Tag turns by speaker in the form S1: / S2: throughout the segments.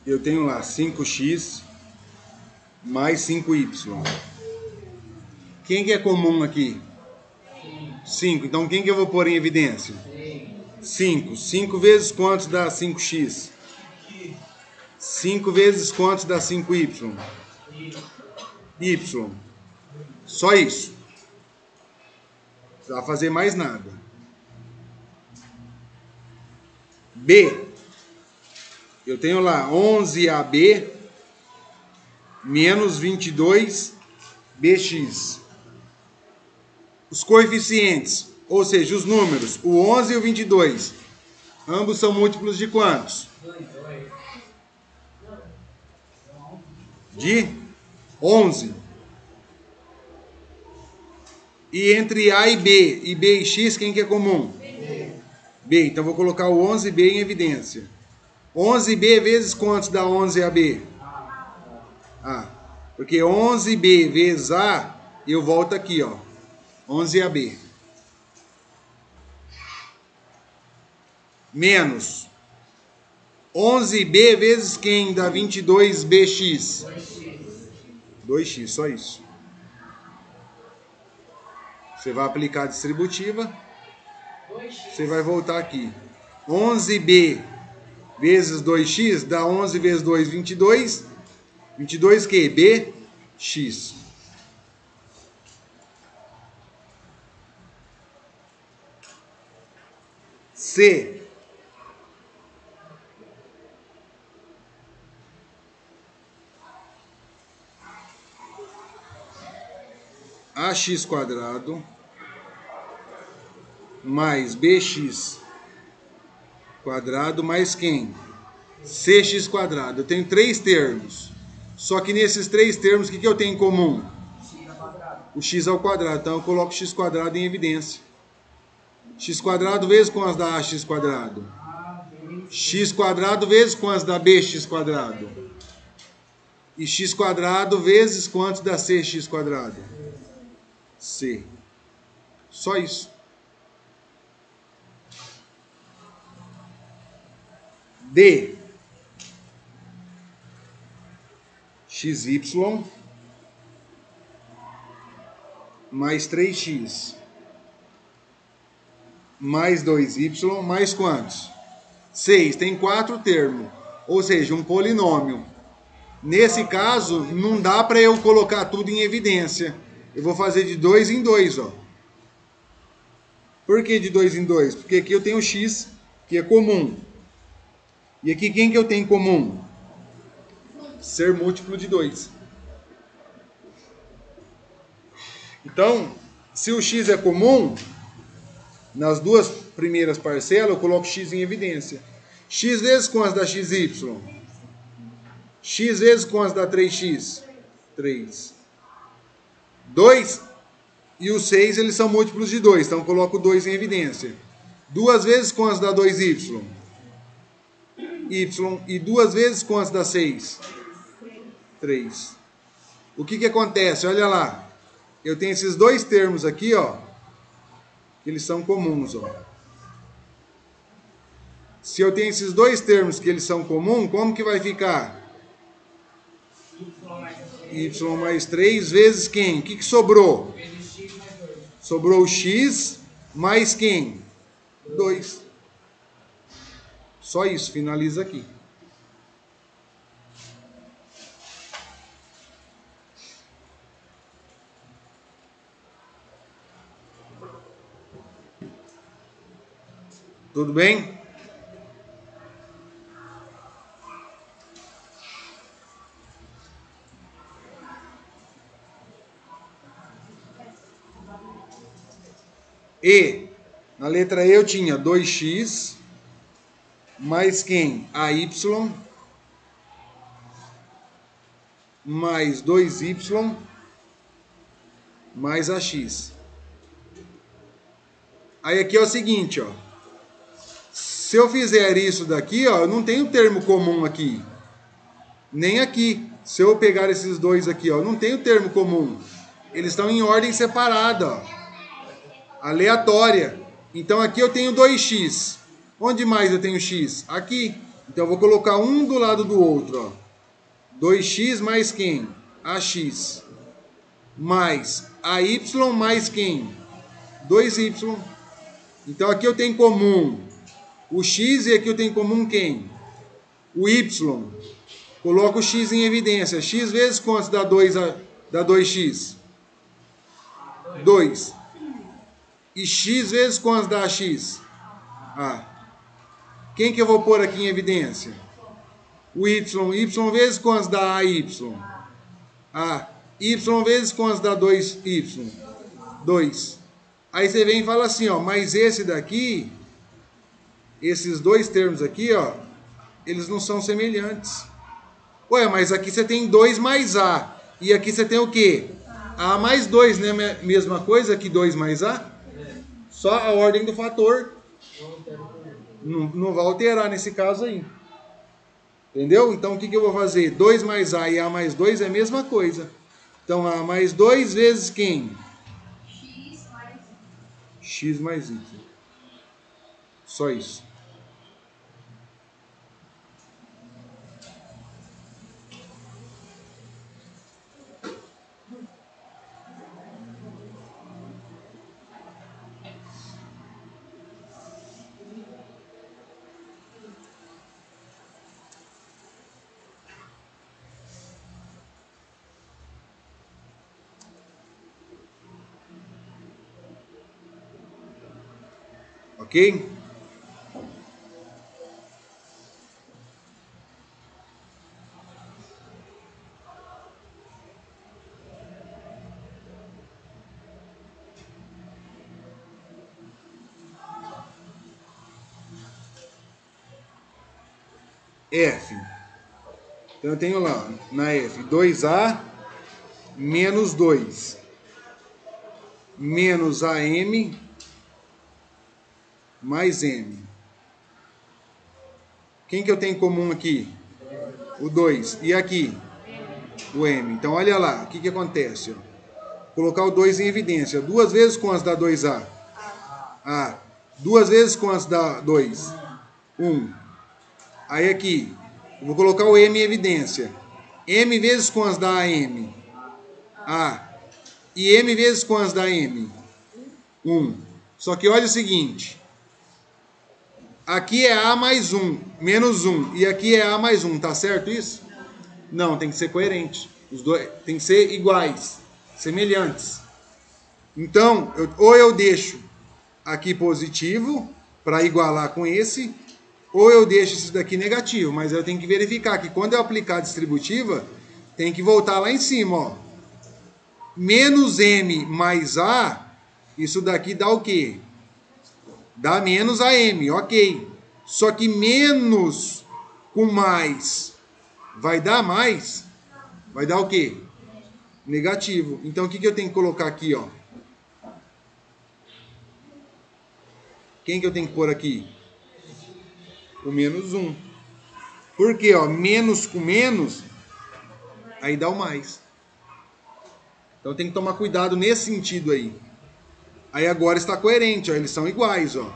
S1: eu tenho lá 5x mais 5y. Quem que é comum aqui? 5. Então quem que eu vou pôr em evidência? 5. 5 vezes quantos dá 5x? 5 vezes quantos dá 5y? Y. Só isso. Não precisa fazer mais nada. B. Eu tenho lá 11AB menos 22BX. Os coeficientes, ou seja, os números, o 11 e o 22, ambos são múltiplos de quantos? De 11. E entre A e B e X, quem que é comum? B. Então vou colocar o 11B em evidência. 11B vezes quantos dá 11AB? A. Porque 11B vezes A, eu volto aqui, ó. 11AB. Menos 11B vezes quem dá 22BX? 2x, só isso. Você vai aplicar a distributiva. Você vai voltar aqui. 11B vezes 2x dá 11 vezes 2, 22. 22 que? BX. C. AX quadrado mais BX quadrado mais quem? CX quadrado. Eu tenho 3 termos. Só que nesses 3 termos, o que eu tenho em comum? O x ao quadrado. Então eu coloco x quadrado em evidência. X quadrado vezes quantos dá AX quadrado? X quadrado vezes quantos dá BX quadrado? E x quadrado vezes quantos dá CX quadrado? C. Só isso. D. XY mais 3x mais 2y mais quantos? 6. Tem 4 termos. Ou seja, um polinômio. Nesse caso, não dá para eu colocar tudo em evidência. Eu vou fazer de 2 em 2, ó. Por que de 2 em 2? Porque aqui eu tenho x, que é comum. E aqui quem que eu tenho em comum? Ser múltiplo de 2. Então, se o x é comum, nas duas primeiras parcelas eu coloco x em evidência. X vezes quantos dá xy? X vezes quantos dá 3x? 3. 2 e o 6 eles são múltiplos de 2, então eu coloco 2 em evidência. 2 vezes quantos dá 2y? Y. E 2 vezes quantos dá 6? 3. O que acontece? Olha lá. Eu tenho esses 2 termos aqui, ó. Que eles são comuns, ó. Se eu tenho esses 2 termos que eles são comuns, como que vai ficar? Y mais 3 vezes quem? O que sobrou? Sobrou o x mais quem? 2. Só isso, finaliza aqui. Tudo bem? E, na letra E eu tinha 2x mais quem? AY mais 2y mais AX. Aí aqui é o seguinte, ó. Se eu fizer isso daqui, ó, eu não tenho termo comum aqui. Nem aqui. Se eu pegar esses dois aqui, ó, eu não tenho termo comum. Eles estão em ordem separada, ó. Aleatória. Então aqui eu tenho 2x. Onde mais eu tenho x? Aqui. Então eu vou colocar um do lado do outro, ó. 2x mais quem? AX. Mais AY mais quem? 2y. Então aqui eu tenho em comum o x e aqui eu tenho em comum quem? O y. Coloco o x em evidência. X vezes quanto dá 2x? 2. E x vezes quanto dá x? Ah. Quem que eu vou pôr aqui em evidência? O y. Y vezes quanto dá AY? Ah. Y vezes quanto dá 2y? 2. Aí você vem e fala assim, ó, mas esse daqui, esses dois termos aqui, ó, eles não são semelhantes. Ué, mas aqui você tem 2 mais A. E aqui você tem o quê? A mais 2, né? Mesma coisa que 2 mais A? Só a ordem do fator. Não vai alterar nesse caso aí. Entendeu? Então o que eu vou fazer? 2 mais A e A mais 2 é a mesma coisa. Então A mais 2 vezes quem? X mais Y. Só isso. Ok? F. Então eu tenho lá, na F, 2A menos 2 menos AM mais M. Quem que eu tenho em comum aqui? O 2. E aqui? O M. Então olha lá, o que que acontece? Ó. Colocar o 2 em evidência. 2 vezes quantos dá 2A? A. 2 vezes quantos dá 2? 1. Aí aqui, eu vou colocar o M em evidência. M vezes quantos dá AM? A. E M vezes quantos dá M? 1. Só que olha o seguinte. Aqui é A mais 1, menos 1. E aqui é A mais 1, tá certo isso? Não, tem que ser coerente. Os dois tem que ser iguais, semelhantes. Então, ou eu deixo aqui positivo para igualar com esse, ou eu deixo esse daqui negativo. Mas eu tenho que verificar que quando eu aplicar a distributiva, tem que voltar lá em cima, ó. Menos M mais A, isso daqui dá o quê? Dá menos AM, ok. Só que menos com mais vai dar mais? Vai dar o quê? Negativo. Então o que eu tenho que colocar aqui, ó? Quem que eu tenho que pôr aqui? O menos 1. Por quê, ó? Menos com menos, aí dá o mais. Então tem que tomar cuidado nesse sentido aí. Aí agora está coerente, ó. Eles são iguais, ó.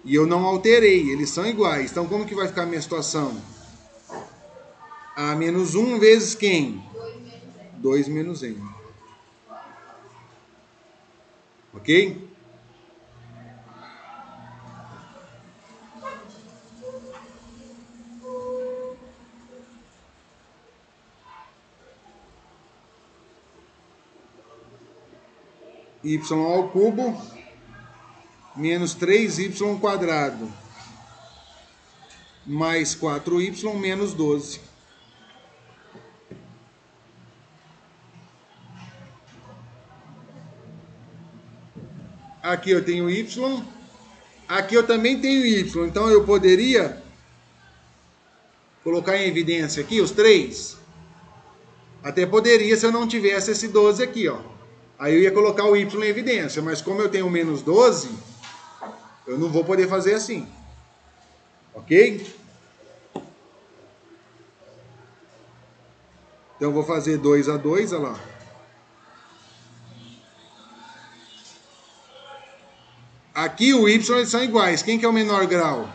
S1: E eu não alterei, eles são iguais. Então como que vai ficar a minha situação? A menos 1 vezes quem? 2 menos M. Ok? Y ao cubo menos 3y quadrado mais 4y menos 12. Aqui eu tenho y, aqui eu também tenho y, então eu poderia colocar em evidência aqui os três. Até poderia se eu não tivesse esse 12 aqui, ó. Aí eu ia colocar o y em evidência, mas como eu tenho menos 12, eu não vou poder fazer assim. Ok? Então eu vou fazer 2 a 2, olha lá. Aqui o y eles são iguais. Quem que é o menor grau?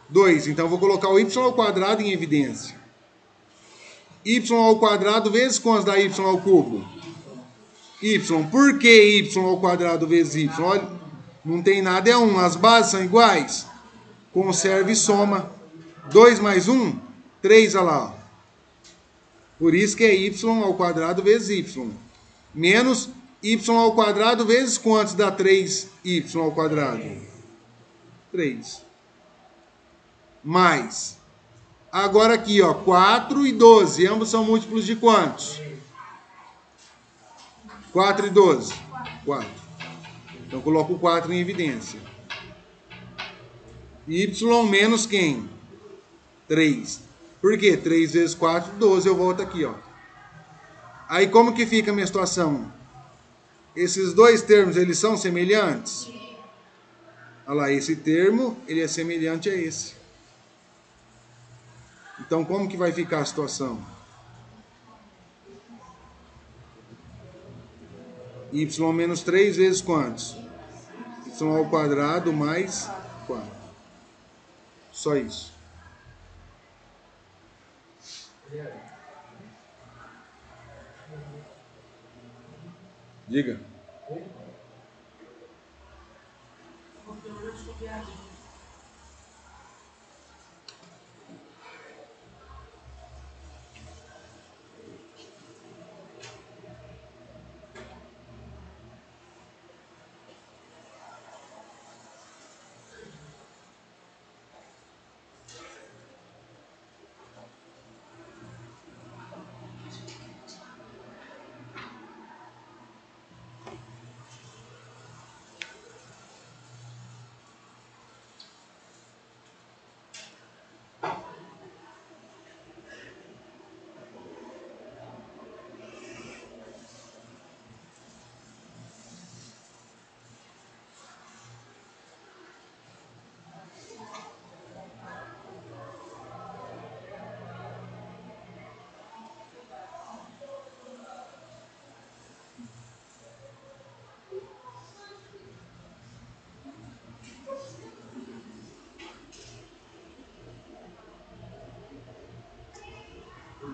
S1: 2. Então eu vou colocar o y ao quadrado em evidência. Y ao quadrado vezes quantos dá y ao cubo? Y. Por que y ao quadrado vezes y? Olha, não tem nada, é 1. As bases são iguais? Conserva e soma. 2 mais 1, 3, olha lá. Por isso que é y ao quadrado vezes y. Menos y ao quadrado vezes quantos dá 3y ao quadrado? 3. Mais. Agora aqui, ó, 4 e 12. Ambos são múltiplos de quantos? 4 e 12. 4. Então coloco o 4 em evidência. Y menos quem? 3. Por quê? 3 vezes 4, 12. Eu volto aqui, ó. Aí como que fica a minha situação? Esses dois termos, eles são semelhantes? Olha lá, esse termo, ele é semelhante a esse. Então como que vai ficar a situação? Y menos 3 vezes quantos? Y ao quadrado mais 4. Só isso. Diga.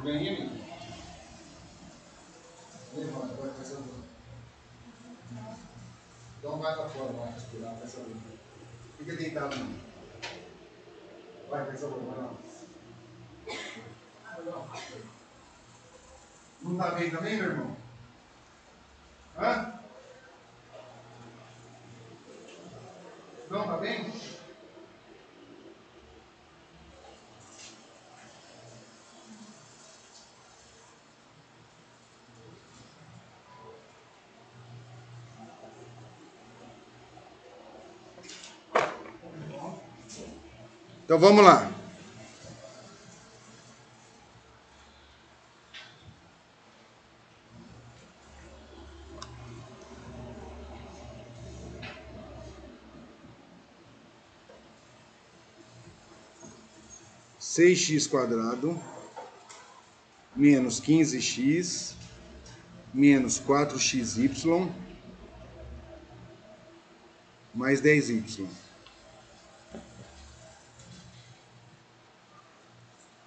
S1: Bem, amigo. Levanta, vai fazer a então vai lá fora, vai respirar, vai saber. Fica deitado não. Vai, vai saber, vai lá. Não tá bem também, meu irmão? Hã? Não tá bem? Então vamos lá. Seis x quadrado menos 15x menos 4xy mais 10y.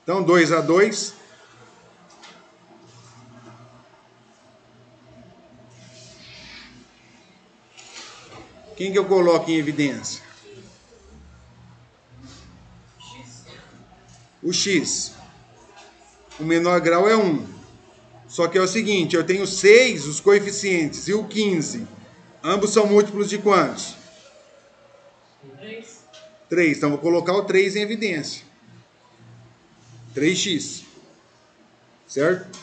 S1: Então 2 a 2. Quem que eu coloco em evidência? O x. O menor grau é 1. Só que é o seguinte, eu tenho 6, os coeficientes, e o 15. Ambos são múltiplos de quantos? 3. 3. Então vou colocar o 3 em evidência. 3x. Certo?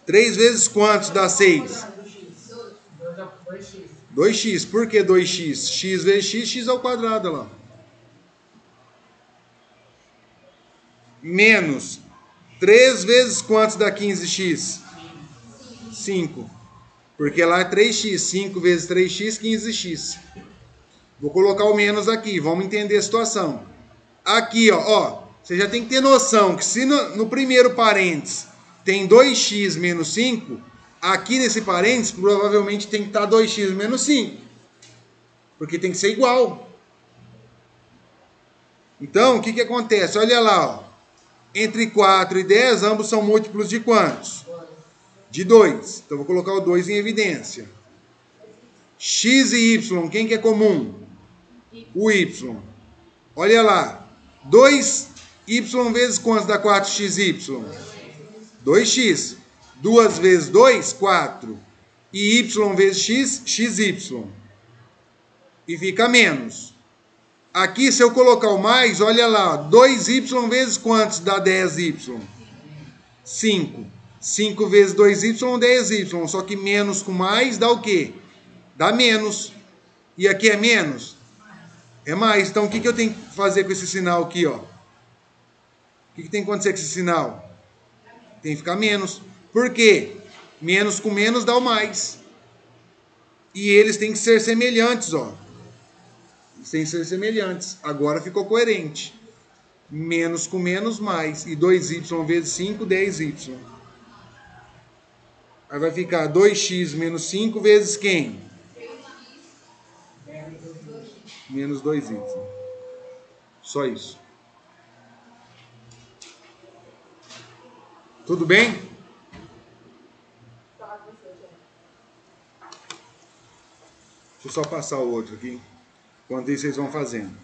S1: 3 vezes quantos dá 6? 2x. Por que 2x? X vezes x, x ao quadrado, olha lá. Menos 3 vezes quantos dá 15x? 5. Porque lá é 3x. 5 vezes 3x, 15x. Vou colocar o menos aqui. Vamos entender a situação. Aqui, ó. Você já tem que ter noção que se no primeiro parênteses tem 2x menos 5, aqui nesse parênteses provavelmente tem que estar 2x menos 5. Porque tem que ser igual. Então, o que que acontece? Olha lá, ó. Entre 4 e 10, ambos são múltiplos de quantos? De 2. Então, vou colocar o 2 em evidência. X e Y, quem que é comum? O Y. Olha lá. 2y vezes quantos dá 4xy? 2x. 2 vezes 2, 4. E y vezes x, xy. E fica menos. Aqui, se eu colocar o mais, olha lá. 2y vezes quantos dá 10y? 5. 5 vezes 2y, 10y. Só que menos com mais dá o quê? Dá menos. E aqui é menos? É mais. Então, o que eu tenho que fazer com esse sinal aqui, ó? O que tem que acontecer com esse sinal? Tem que ficar menos. Por quê? Menos com menos dá o mais. E eles têm que ser semelhantes, ó. Eles têm que ser semelhantes. Agora ficou coerente. Menos com menos, mais. E 2y vezes 5, 10y. Aí vai ficar 2x menos 5 vezes quem? Menos 2y. Só isso. Tudo bem? Deixa eu só passar o outro aqui. Enquanto isso, vocês vão fazendo.